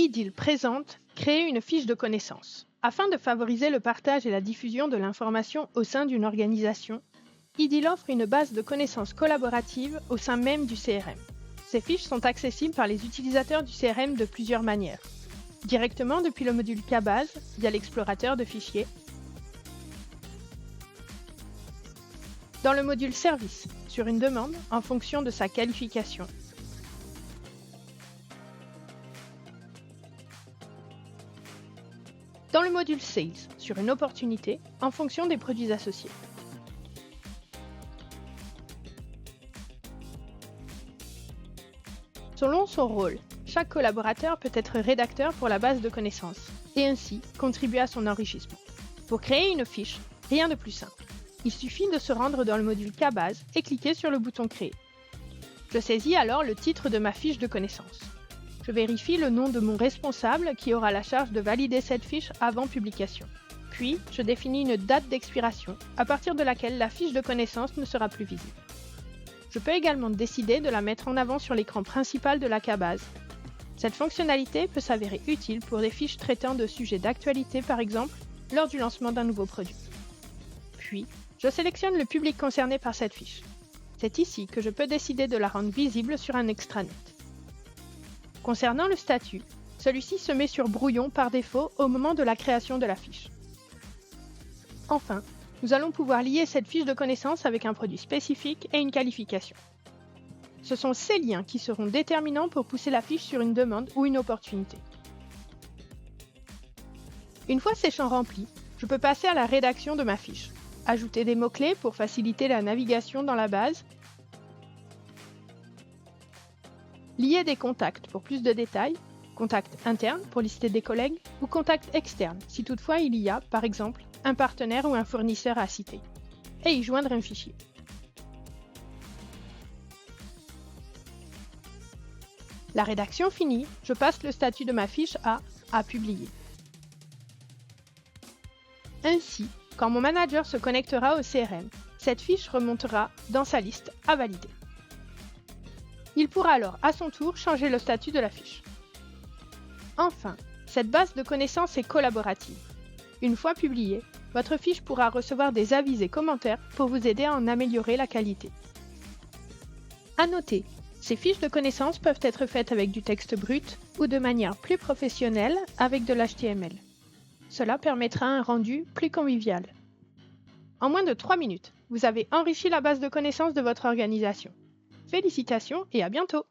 IDIL présente Créer une fiche de connaissances. Afin de favoriser le partage et la diffusion de l'information au sein d'une organisation, IDIL offre une base de connaissances collaborative au sein même du CRM. Ces fiches sont accessibles par les utilisateurs du CRM de plusieurs manières. Directement depuis le module KBase via l'explorateur de fichiers, dans le module Service, sur une demande en fonction de sa qualification, dans le module Sales, sur une opportunité en fonction des produits associés. Selon son rôle, chaque collaborateur peut être rédacteur pour la base de connaissances et ainsi contribuer à son enrichissement. Pour créer une fiche, rien de plus simple. Il suffit de se rendre dans le module KBase et cliquer sur le bouton Créer. Je saisis alors le titre de ma fiche de connaissances. Je vérifie le nom de mon responsable qui aura la charge de valider cette fiche avant publication. Puis, je définis une date d'expiration à partir de laquelle la fiche de connaissances ne sera plus visible. Je peux également décider de la mettre en avant sur l'écran principal de la KBase. Cette fonctionnalité peut s'avérer utile pour des fiches traitant de sujets d'actualité par exemple, lors du lancement d'un nouveau produit. Puis, je sélectionne le public concerné par cette fiche. C'est ici que je peux décider de la rendre visible sur un extranet. Concernant le statut, celui-ci se met sur brouillon par défaut au moment de la création de la fiche. Enfin, nous allons pouvoir lier cette fiche de connaissances avec un produit spécifique et une qualification. Ce sont ces liens qui seront déterminants pour pousser la fiche sur une demande ou une opportunité. Une fois ces champs remplis, je peux passer à la rédaction de ma fiche, ajouter des mots-clés pour faciliter la navigation dans la base, lier des contacts pour plus de détails, contacts internes pour lister des collègues ou contacts externes si toutefois il y a, par exemple, un partenaire ou un fournisseur à citer, et y joindre un fichier. La rédaction finie, je passe le statut de ma fiche à publier. Ainsi, quand mon manager se connectera au CRM, cette fiche remontera dans sa liste à valider. Il pourra alors à son tour changer le statut de la fiche. Enfin, cette base de connaissances est collaborative. Une fois publiée, votre fiche pourra recevoir des avis et commentaires pour vous aider à en améliorer la qualité. À noter, ces fiches de connaissances peuvent être faites avec du texte brut ou de manière plus professionnelle avec de l'HTML. Cela permettra un rendu plus convivial. En moins de 3 minutes, vous avez enrichi la base de connaissances de votre organisation. Félicitations et à bientôt!